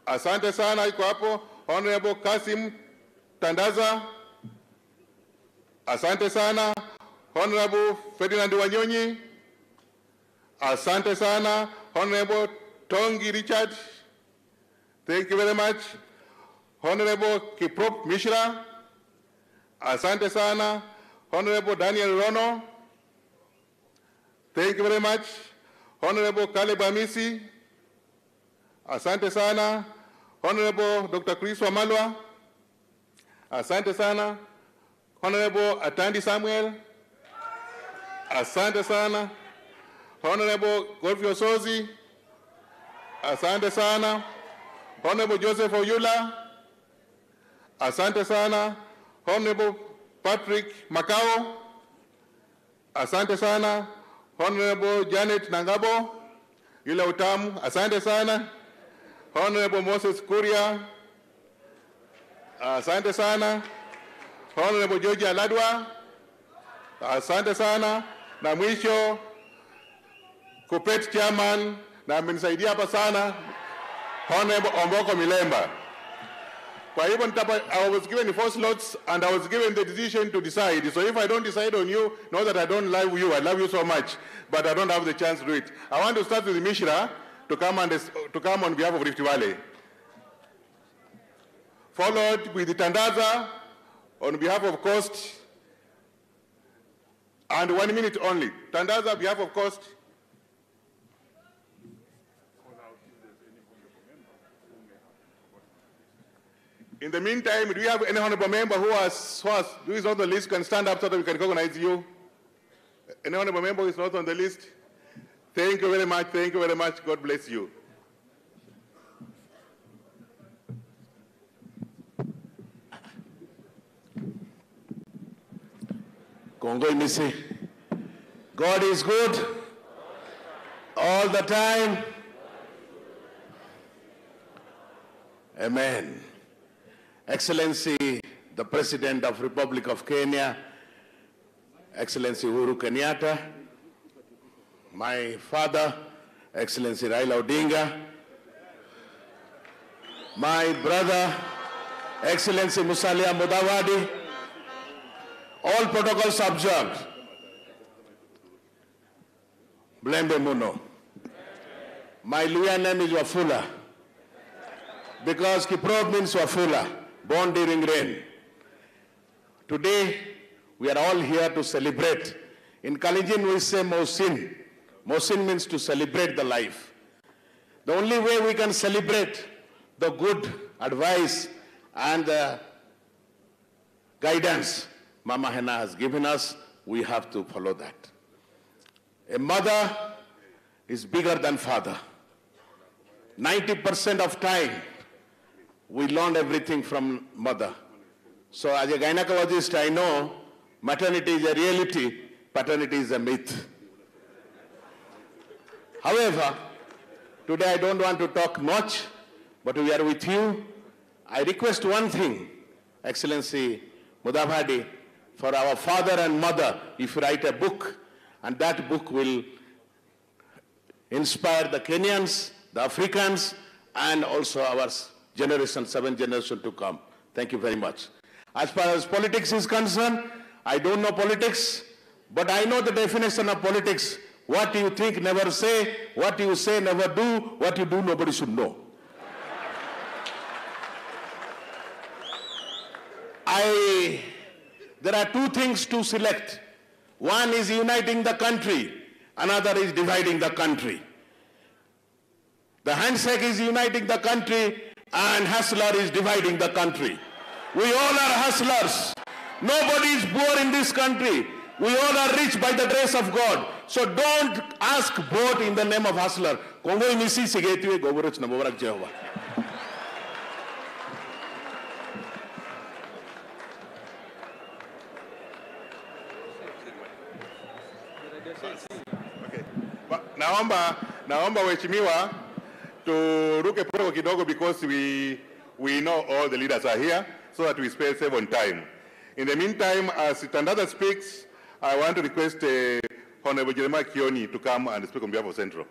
Asante sana, iko hapo. Honorable Kasim Tandaza. Asante sana. Honorable Ferdinand Wanyonyi. Asante sana. Honorable Tongi Richard. Thank you very much. Honorable Kiprop Mishra. Asante sana. Honorable Daniel Rono. Thank you very much. Honorable Caleb Amisi. Asante sana. Honorable Dr. Chris Wamalwa. Asante sana. Honorable Atandi Samuel. Asante sana. Honorable Godfrey Osozi. Asante sana. Honorable Joseph Oyula. Asante sana. Honorable Patrick Makao. Asante sana. Honorable Janet Nangabo. Yule utamu. Asante sana. Honorable Moses Kuria. Asante sana. Honorable George Aladwa. Asante sana. Na mwisho Kupet Chairman na amenisaidia hapa sana, Honorable Omboko Milemba. Kwa hivyo I was given 4 slots and I was given the decision to decide. So if I don't decide on you, know that I don't love you. I love you so much, but I don't have the chance to do it. I want to start with Mishra to come on behalf of Rift Valley. Followed with the Tandaza on behalf of Coast. And 1 minute only. Tandaza on behalf of Coast. In the meantime, do you have any honorable member who is on the list can stand up so that we can recognize you? Any honorable member who is not on the list? Thank you very much. Thank you very much. God bless you. Kongo Imisi. God is good all the time. Amen. Excellency, the President of Republic of Kenya, Excellency Uhuru Kenyatta, my father, Excellency Raila Odinga, my brother, Excellency Musalia Mudavadi, all protocols observed. Blembe Muno. My Luya name is Wafula, because Kiprop means Wafula, born during rain. Today, we are all here to celebrate. In Kalenjin, we say Mosin. Mosin means to celebrate the life. The only way we can celebrate the good advice and the guidance Mama Hena has given us, we have to follow that. A mother is bigger than father. 90% of time, we learn everything from mother. So as a gynecologist, I know maternity is a reality, paternity is a myth. However, today I don't want to talk much, but we are with you. I request one thing, Excellency Mudavadi, for our father and mother, if you write a book, and that book will inspire the Kenyans, the Africans, and also our generation, 7th generation to come. Thank you very much. As far as politics is concerned, I don't know politics, but I know the definition of politics. What you think, never say. What you say, never do. What you do, nobody should know. There are 2 things to select. One is uniting the country. Another is dividing the country. The handshake is uniting the country, and hustler is dividing the country. We all are hustlers. Nobody is poor in this country. We all are rich by the grace of God. So don't ask vote in the name of hustler. Kongo imisi sigetiwe goborach na bobarak Jehovah. Okay. Naomba waheshimiwa turuke pole kidogo, because we know all the leaders are here, so that we save on time. In the meantime, as Tandaza speaks, I want to request Honorable Jeremiah Kioni to come and speak on behalf of Central.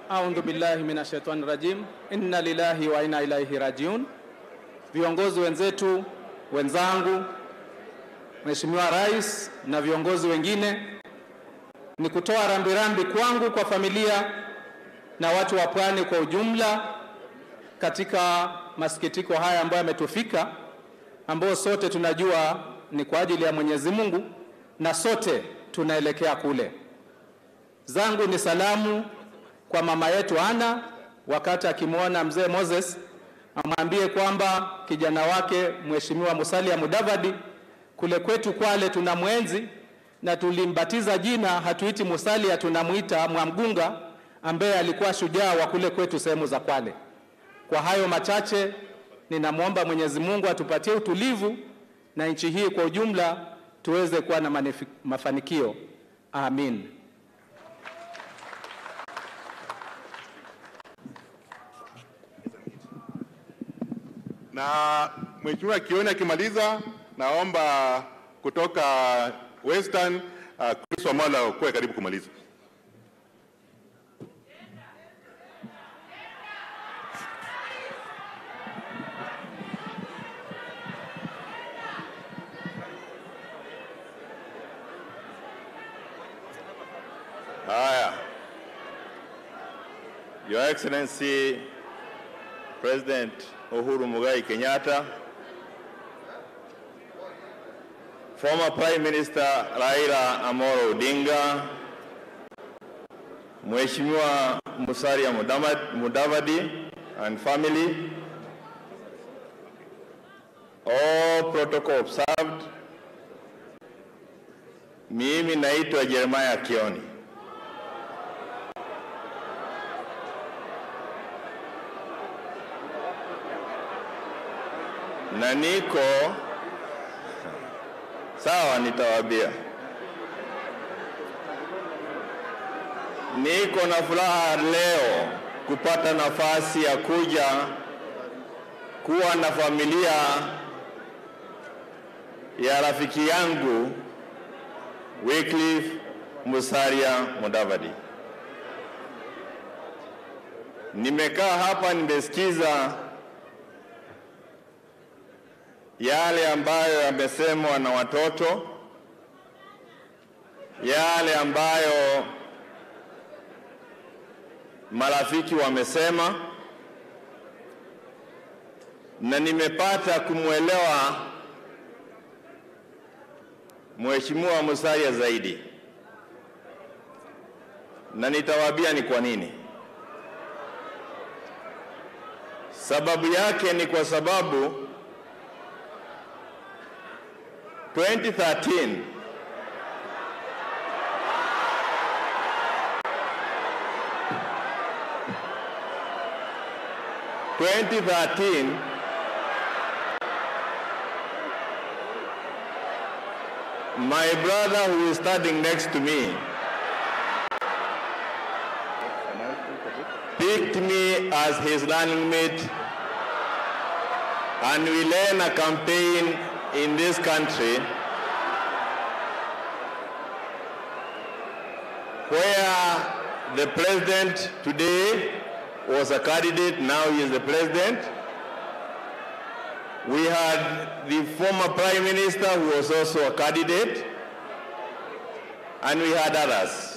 A'udhu billahi minashaitani rajim. Inna lillahi wa inna ilaihi rajiun. Viongozi wenzetu, wenzangu, Mheshimiwa Rais na viongozi wengine, ni kutoa rambirambi kwangu, kwa familia na watu wa Pwani kwa ujumla katika masikitiko haya ambayo yametufika, ambao sote tunajua ni kwa ajili ya Mwenyezi Mungu na sote tunaelekea kule. Zangu ni salamu kwa mama yetu Ana, wakati akimwona mzee Moses, amwambie kwamba kijana wake Mheshimiwa Musalia Mudavadi kule kwetu Kwale tunamwenzi na tulimbatiza jina, hatuiti Musalia, tunamuita Mwamgunga, ambaye alikuwa shujaa wa kule kwetu sehemu za Kwale. Kwa hayo machache, ninamwomba Mwenyezi Mungu atupatie utulivu na nchi hii kwa ujumla tuweze kuwa na mafanikio. Amin. Na Mheshimiwa Kioni akimaliza, naomba kutoka Western Chris Wamala kwa karibu kumaliza. Haya. Your Excellency President Uhuru Muigai Kenyatta, former Prime Minister Raila Amolo Odinga, Mheshimiwa Musalia Mudavadi and family, all protocol observed. Mimi naitwa Jeremiah Kioni. Na niko sawa, nitawaambia. Niko na furaha leo kupata nafasi ya kuja kuwa na familia ya rafiki yangu Wycliffe Musalia Mudavadi. Nimekaa hapa nimesikiza yale ambayo yamesemwa na watoto, yale ambayo marafiki wamesema, na nimepata kumwelewa Mheshimiwa Musalia zaidi, na nitawaambia ni kwa nini. Sababu yake ni kwa sababu 2013 my brother who is standing next to me picked me as his running mate, and we ran a campaign in this country where the president today was a candidate, now he is the president. We had the former Prime Minister who was also a candidate, and we had others.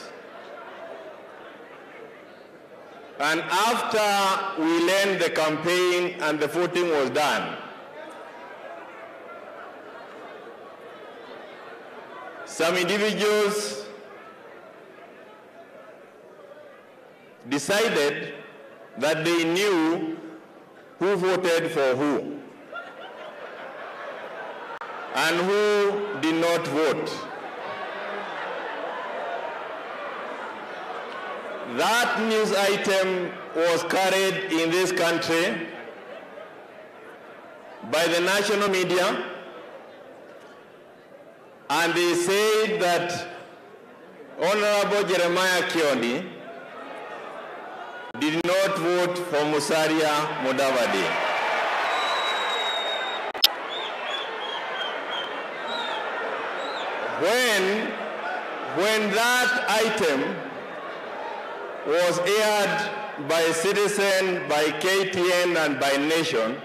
And after we learned the campaign and the voting was done, some individuals decided that they knew who voted for who and who did not vote. That news item was carried in this country by the national media, and they said that Honorable Jeremiah Kioni did not vote for Musalia Mudavadi. When that item was aired by Citizen, by KTN, and by Nation,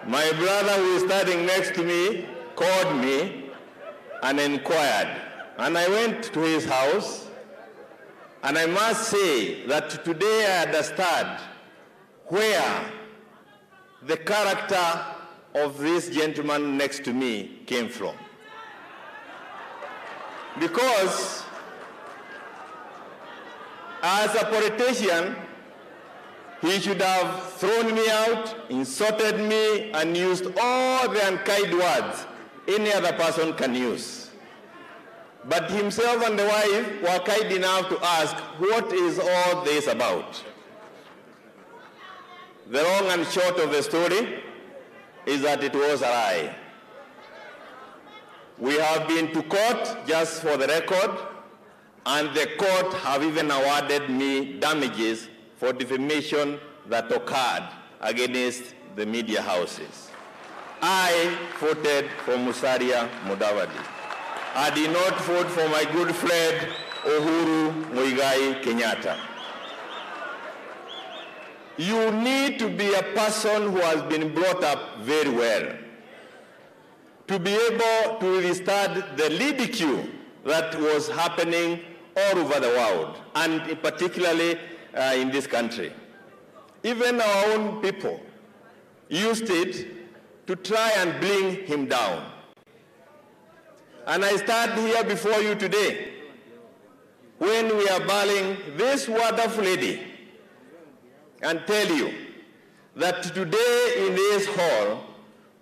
my brother who is standing next to me called me and inquired. And I went to his house, and I must say that today I understand where the character of this gentleman next to me came from. Because as a politician, he should have thrown me out, insulted me, and used all the unkind words any other person can use. But himself and the wife were kind enough to ask, what is all this about? The long and short of the story is that it was a lie. We have been to court, just for the record, and the court have even awarded me damages for defamation that occurred against the media houses. I voted for Musalia Mudavadi. I did not vote for my good friend Uhuru Muigai Kenyatta. You need to be a person who has been brought up very well to be able to withstand the ridicule that was happening all over the world, and particularly in this country. Even our own people used it to try and bring him down. And I stand here before you today when we are bailing this wonderful lady and tell you that today in this hall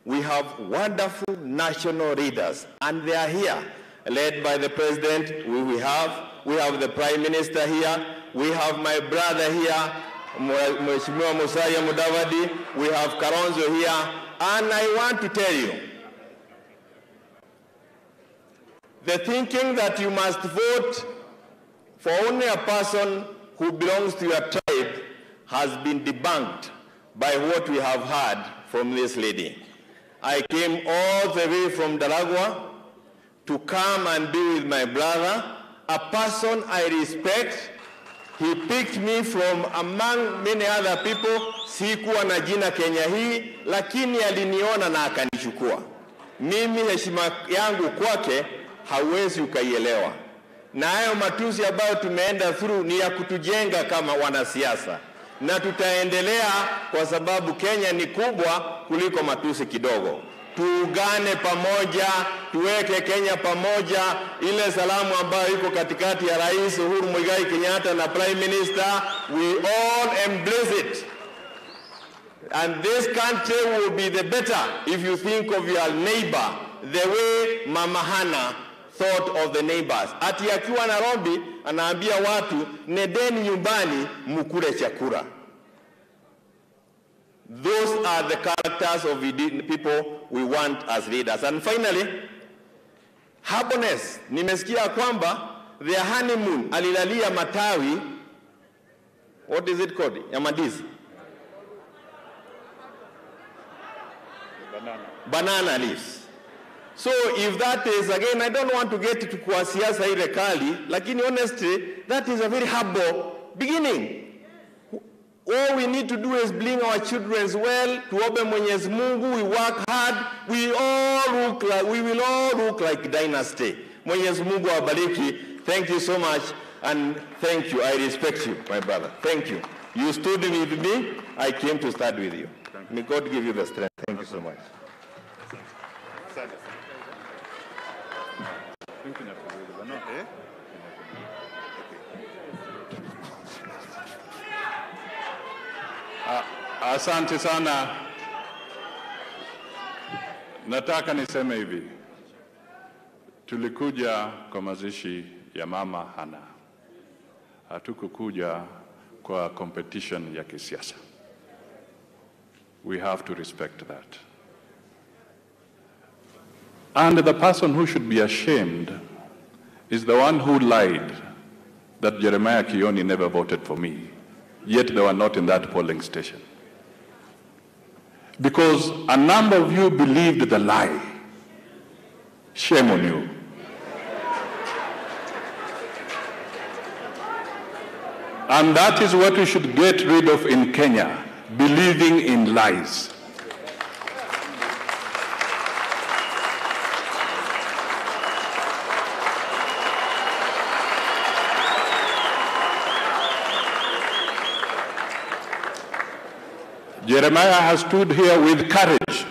we have wonderful national leaders, and they are here, led by the president. We have the prime minister here, we have my brother here, Mheshimiwa Musalia Mudavadi, we have Kalonzo here, and I want to tell you, the thinking that you must vote for only a person who belongs to your tribe has been debunked by what we have heard from this lady. I came all the way from Dalagwa to come and be with my brother, a person I respect. He picked me from among many other people. Sikuwa na jina Kenya hii, lakini aliniona na akanichukua. Mimi heshima yangu kwake hauwezi ukaielewa. Na hayo matusi ambayo tumeenda through ni ya kutujenga kama wanasiasa. Na tutaendelea kwa sababu Kenya ni kubwa kuliko matusi kidogo. Tuungane pamoja, tuweke Kenya pamoja. Ile salamu ambayo iko katikati ya Rais Uhuru Muigai Kenyatta na Prime Minister, we all embrace it. And this country will be the better if you think of your neighbor the way Mama Hannah thought of the neighbors. Ati akiwa Nairobi anaambia watu, nedeni nyumbani mukule chakula. Those are the characters of the people we want as leaders. And finally, happiness. Nimesikia kwamba their honeymoon alilalia matawi, what is it called? Yamandizi. Banana leaves. So if that is, again, I don't want to get to kwa siasa ile kali, lakini honestly, that is a very humble beginning. All we need to do is bring our children well, tuombe Mwenyezi Mungu, we work hard, we will all look like dynasty. Mwenyezi Mungu awabariki. Thank you so much, and thank you. I respect you, my brother. Thank you. You stood with me, I came to stand with you. May God give you the strength. Thank you so much. Asante sana. Nataka niseme hivi. Tulikuja kwa mazishi ya Mama Hannah. Hatukukuja kwa competition ya kisiasa. We have to respect that. And the person who should be ashamed is the one who lied that Jeremiah Kioni never voted for me, yet they were not in that polling station. Because a number of you believed the lie. Shame on you. And that is what we should get rid of in Kenya, believing in lies. Jeremiah has stood here with courage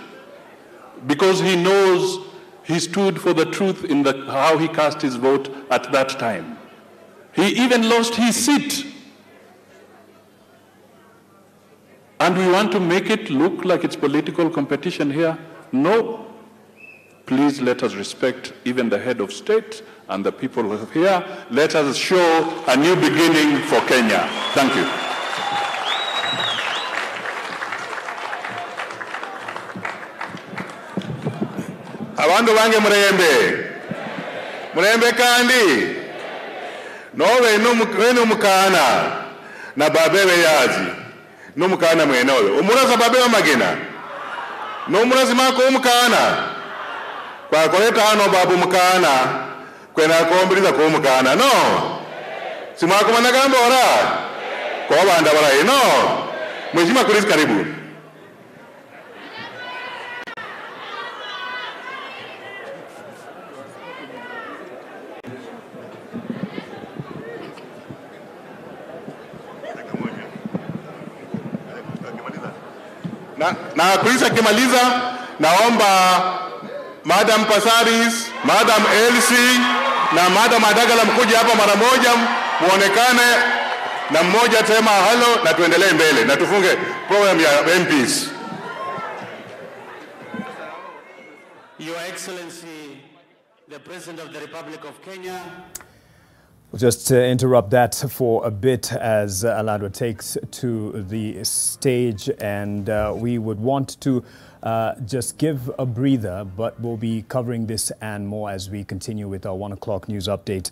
because he knows he stood for the truth in how he cast his vote at that time. He even lost his seat. And we want to make it look like it's political competition here? No. Please let us respect even the head of state and the people here. Let us show a new beginning for Kenya. Thank you. Abandu bange murembe kandi nowe no mukana na babebe yazi no mukana mwene oyo umuraza babebe magena no murazi mako umukana kwa koleta hano babu mukana kwena kombiriza ko mukana no simako managamba ora ko banda bara no mheshimiwa kulisi karibu. Na kulisa kimaliza, naomba Madam Pasaris, Madam Elsie na Madam Adagala mkuje hapa mara moja muonekane na mmoja tema halo na tuendelee mbele na tufunge program ya MPs. Your Excellency, the President of the Republic of Kenya. We'll just interrupt that for a bit as Aladwa takes to the stage, and we would want to just give a breather, but we'll be covering this and more as we continue with our 1 o'clock news update.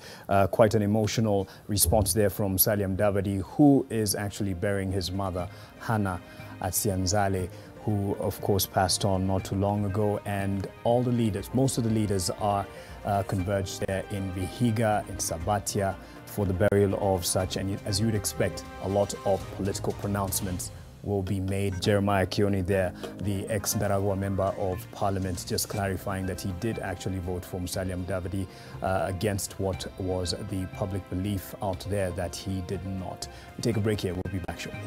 Quite an emotional response there from Saliam Davadi, who is actually burying his mother, Hannah Atsianzale, who of course passed on not too long ago, and all the leaders, most of the leaders are converged there in Vihiga, in Sabatia, for the burial of such, and as you'd expect, a lot of political pronouncements will be made. Jeremiah Kioni there, the ex-Ndaragwa member of parliament, just clarifying that he did actually vote for Musalia Mudavadi against what was the public belief out there that he did not. We take a break here, we'll be back shortly.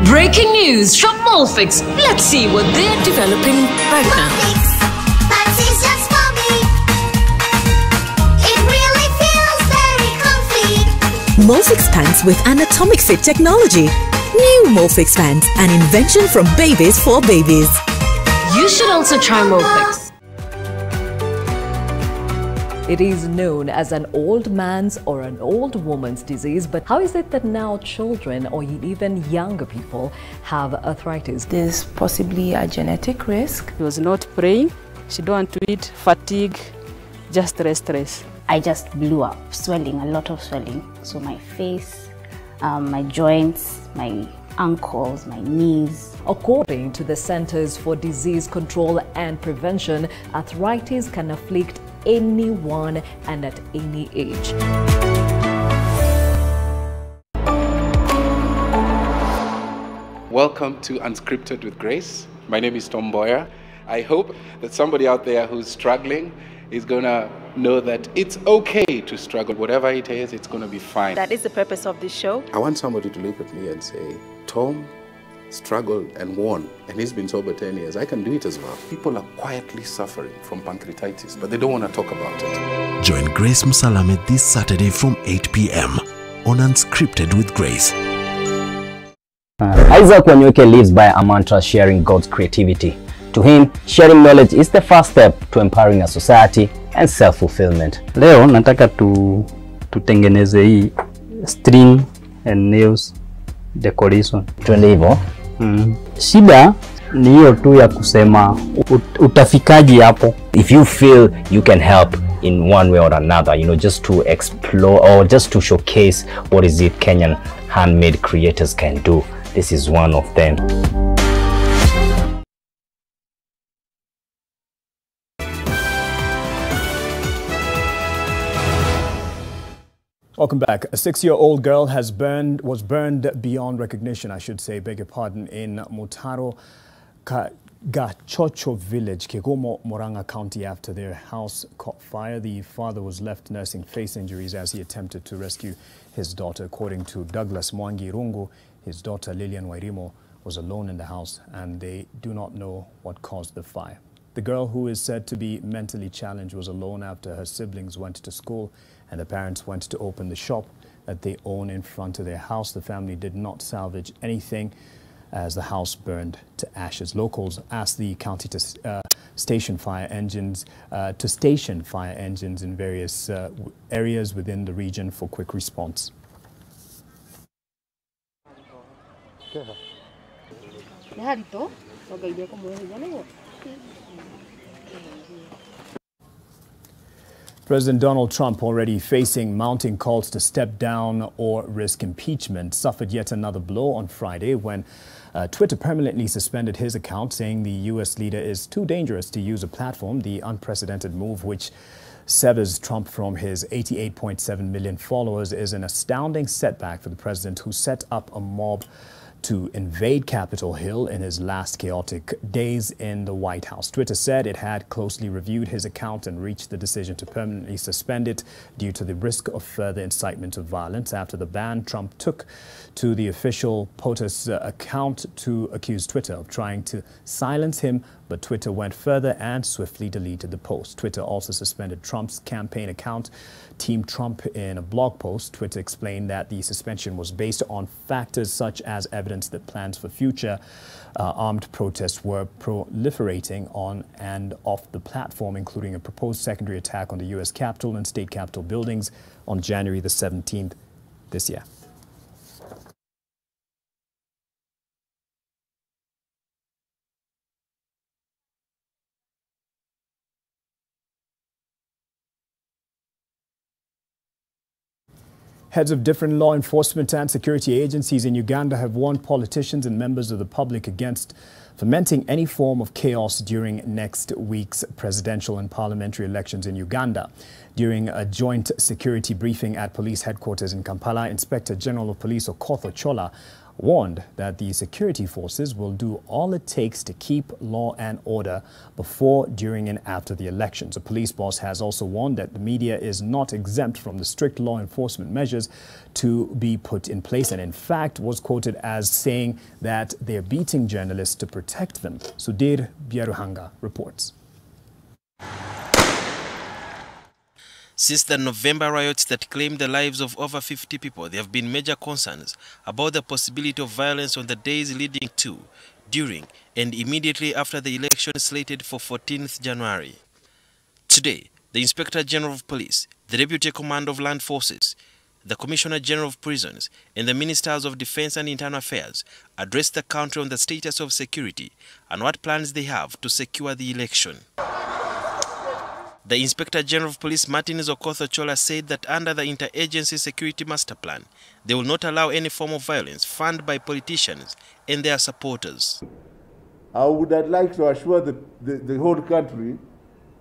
Breaking news from Molfix. Let's see what they're developing right now. That is just for me. It really feels very comfy. Molfix pants with anatomic fit technology. New Molfix pants, an invention from babies for babies. You should also try Molfix. It is known as an old man's or an old woman's disease, but how is it that now children or even younger people have arthritis? There's possibly a genetic risk. She was not praying, she don't want to eat, fatigue, just stress. I just blew up, swelling, a lot of swelling. So my face, my joints, my ankles, my knees. According to the Centers for Disease Control and Prevention, arthritis can afflict anyone and at any age. Welcome to Unscripted with Grace. My name is Tom Boyer. I hope that somebody out there who's struggling is going to know that it's okay to struggle. Whatever it is, it's going to be fine. That is the purpose of this show. I want somebody to look at me and say, Tom struggled and won, and he's been sober 10 years. I can do it as well. People are quietly suffering from pancreatitis, but they don't want to talk about it. Join Grace Musalame this Saturday from 8 p.m. on Unscripted with Grace. Isaac Wanyuke lives by a mantra, sharing God's creativity. To him, sharing knowledge is the first step to empowering a society and self-fulfillment. Leo nataka tutengeneze hii string and nails decoration. Twende hivyo. Shida ni hiyo tu ya kusema utafikaji hapo. If you feel you can help in one way or another, you know, just to explore or just to showcase what is it Kenyan handmade creators can do, this is one of them. Welcome back. A 6-year-old girl was burned beyond recognition, I should say, beg your pardon, in Mutaro Gachocho village, Kegomo, Moranga County, after their house caught fire. The father was left nursing face injuries as he attempted to rescue his daughter. According to Douglas Mwangi Rungu, his daughter Lilian Wairimo was alone in the house and they do not know what caused the fire. The girl, who is said to be mentally challenged, was alone after her siblings went to school and the parents went to open the shop that they own in front of their house. The family did not salvage anything as the house burned to ashes. Locals asked the county to station fire engines in various areas within the region for quick response. President Donald Trump, already facing mounting calls to step down or risk impeachment, suffered yet another blow on Friday when Twitter permanently suspended his account, saying the U.S. leader is too dangerous to use a platform. The unprecedented move, which severs Trump from his 88.7 million followers, is an astounding setback for the president, who set up a mob to invade Capitol Hill in his last chaotic days in the White House. Twitter said it had closely reviewed his account and reached the decision to permanently suspend it due to the risk of further incitement of violence. After the ban, Trump took to the official POTUS account to accuse Twitter of trying to silence him, but Twitter went further and swiftly deleted the post. Twitter also suspended Trump's campaign account, Team Trump. In a blog post, Twitter explained that the suspension was based on factors such as evidence that plans for future armed protests were proliferating on and off the platform, including a proposed secondary attack on the U.S. Capitol and state capitol buildings on January the 17th this year. Heads of different law enforcement and security agencies in Uganda have warned politicians and members of the public against fomenting any form of chaos during next week's presidential and parliamentary elections in Uganda. During a joint security briefing at police headquarters in Kampala, Inspector General of Police Okoth Ochola warned that the security forces will do all it takes to keep law and order before, during and after the elections. A police boss has also warned that the media is not exempt from the strict law enforcement measures to be put in place, and in fact was quoted as saying that they're beating journalists to protect them. Sudir Byaruhanga reports. Since the November riots that claimed the lives of over 50 people, there have been major concerns about the possibility of violence on the days leading to, during, and immediately after the election slated for 14th January. Today, the Inspector General of Police, the Deputy Commander of Land Forces, the Commissioner General of Prisons, and the Ministers of Defense and Internal Affairs addressed the country on the status of security and what plans they have to secure the election. The Inspector General of Police, Martin Okoth Ochola, said that under the Interagency Security Master Plan, they will not allow any form of violence funded by politicians and their supporters. I would like to assure the whole country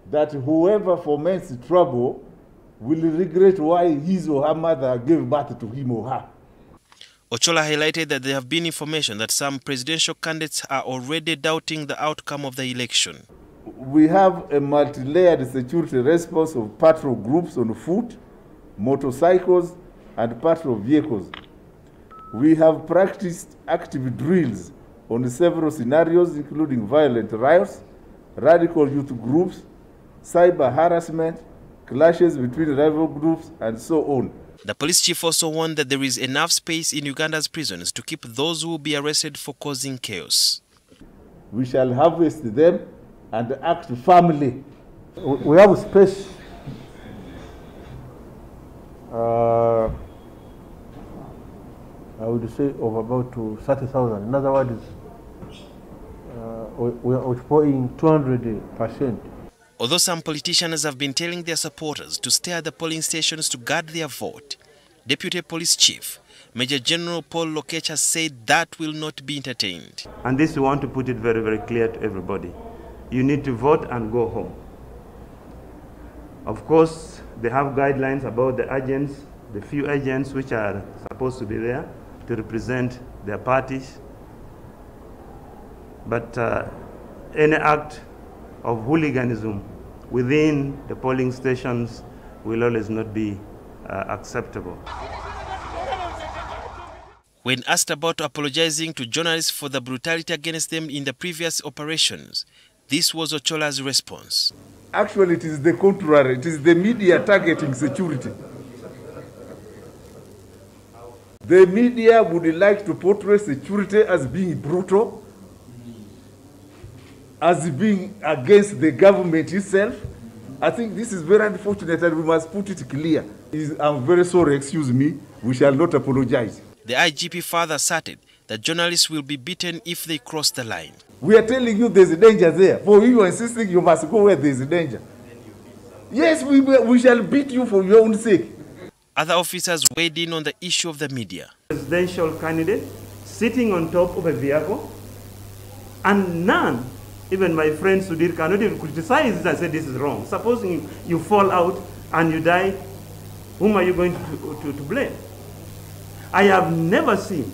that whoever foments trouble will regret why his or her mother gave birth to him or her. Ochola highlighted that there have been information that some presidential candidates are already doubting the outcome of the election. We have a multi-layered security response of patrol groups on foot, motorcycles, and patrol vehicles. We have practiced active drills on several scenarios, including violent riots, radical youth groups, cyber harassment, clashes between rival groups, and so on. The police chief also warned that there is enough space in Uganda's prisons to keep those who will be arrested for causing chaos. We shall harvest them and act firmly. We have space I would say of about 30,000. In other words, we are occupying 200%. Although some politicians have been telling their supporters to stay at the polling stations to guard their vote, Deputy Police Chief Major General Paul Lokech said that will not be entertained. And this, we want to put it very, very clear to everybody. You need to vote and go home. Of course, they have guidelines about the agents, the few agents which are supposed to be there to represent their parties. But any act of hooliganism within the polling stations will always not be acceptable. When asked about apologizing to journalists for the brutality against them in the previous operations, this was Ochola's response. Actually, it is the contrary. It is the media targeting security. The media would like to portray security as being brutal, as being against the government itself. I think this is very unfortunate and we must put it clear. I'm very sorry, excuse me, we shall not apologize. The IGP further asserted that journalists will be beaten if they cross the line. We are telling you there's a danger there. For you insisting you must go where there's a danger. Yes, we shall beat you for your own sake. Other officers weighed in on the issue of the media. Presidential candidate sitting on top of a vehicle, and none, even my friend Sudhir, cannot even criticize it and say this is wrong. Supposing you fall out and you die, whom are you going to blame? I have never seen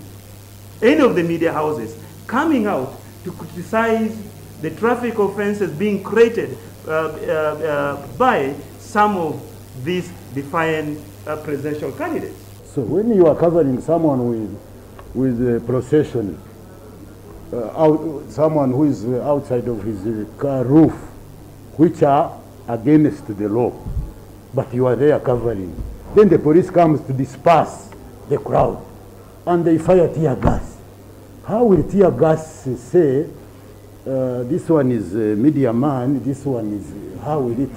any of the media houses coming out to criticize the traffic offenses being created by some of these defiant presidential candidates. So when you are covering someone with a procession, someone who is outside of his car roof, which are against the law, but you are there covering, then the police comes to disperse the crowd and they fire tear gas. How will tear gas say this one is a media man, this one is, how will it?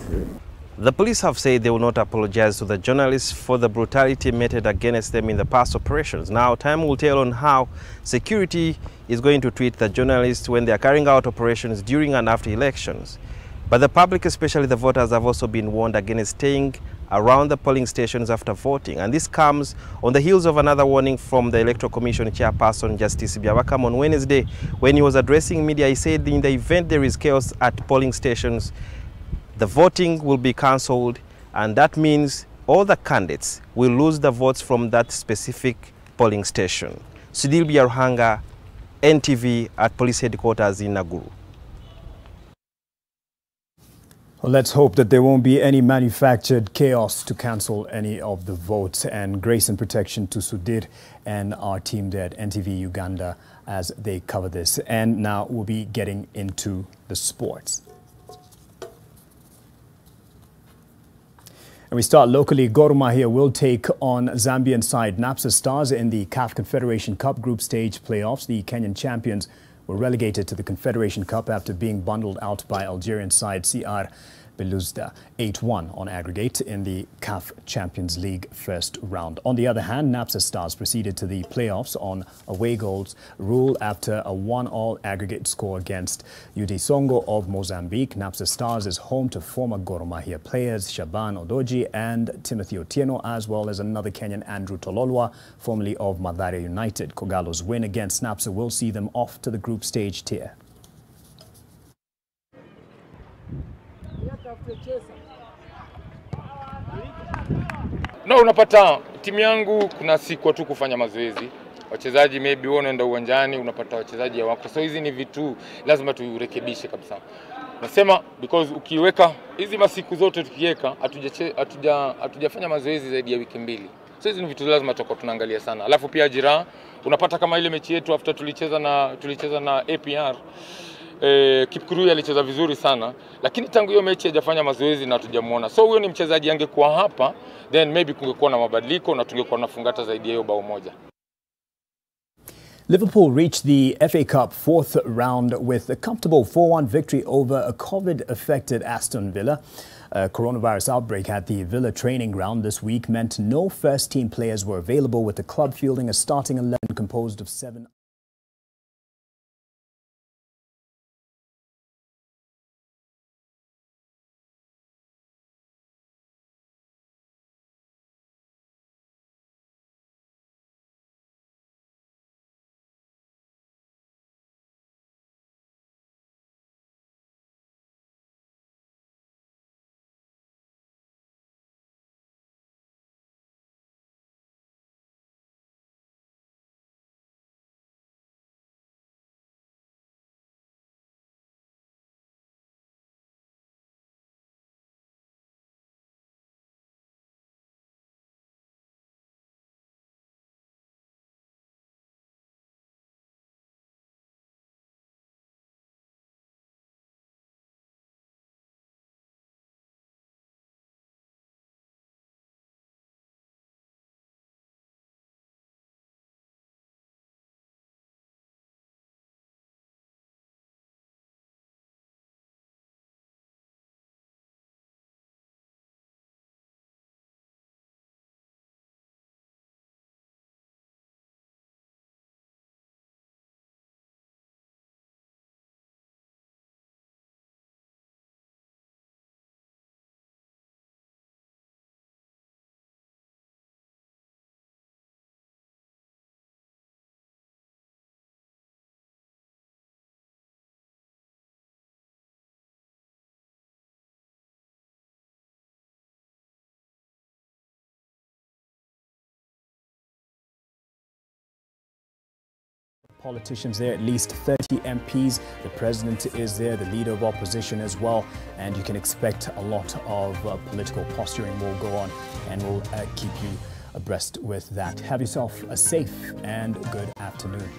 The police have said they will not apologize to the journalists for the brutality meted against them in the past operations. Now, time will tell on how security is going to treat the journalists when they are carrying out operations during and after elections. But the public, especially the voters, have also been warned against staying around the polling stations after voting. And this comes on the heels of another warning from the Electoral Commission Chairperson Justice Byabakam on Wednesday. When he was addressing media, he said in the event there is chaos at polling stations, the voting will be cancelled, and that means all the candidates will lose the votes from that specific polling station. Sudhir Biaruhanga, NTV at police headquarters in Nakuru. Well, let's hope that there won't be any manufactured chaos to cancel any of the votes. And grace and protection to Sudhir and our team there at NTV Uganda as they cover this. And now we'll be getting into the sports. And we start locally. Gor Mahia will take on Zambian side Napsa Stars in the CAF Confederation Cup group stage playoffs. The Kenyan champions were relegated to the Confederation Cup after being bundled out by Algerian side CR Belouizdad 8-1 on aggregate in the CAF Champions League first round. On the other hand, Napsa Stars proceeded to the playoffs on away goals rule after a 1-1 aggregate score against UD Songo of Mozambique. Napsa Stars is home to former Gor Mahia players Shaban Odoji and Timothy Otieno, as well as another Kenyan, Andrew Tololwa, formerly of Mathare United. Kogalo's win against Napsa will see them off to the group stage tier. No, unapata timu yangu kuna siku tu kufanya mazoezi Wachezaji maybe wewe unaenda uwanjani unapata wachezaji hawako. So hizi ni vitu lazima turekebishe kabisa. Nasema because ukiweka hizi masiku zote tukiweka hatujafanya mazoezi zaidi ya wiki 2. So hizi ni vitu lazima tutakuwa tunaangalia sana. Alafu pia jira unapata kama ile mechi yetu after tulicheza na APR Kipkurui alicheza vizuri sana, lakini tangu hiyo mechi hajafanya mazoezi na hatujamuona. So huyo ni mchezaji angekuwa hapa, then maybe kungekuwa na mabadiliko na tungekuwa tunafungata zaidi ya hiyo bao moja. Liverpool reached the FA Cup 4th round with a comfortable 4-1 victory over a COVID-affected Aston Villa. A coronavirus outbreak at the Villa training ground this week meant no first-team players were available, with the club fielding a starting 11 composed of 7. Politicians there, at least 30 MPs. The president is there, the leader of opposition as well, and you can expect a lot of political posturing will go on, and we'll keep you abreast with that. Have yourself a safe and good afternoon.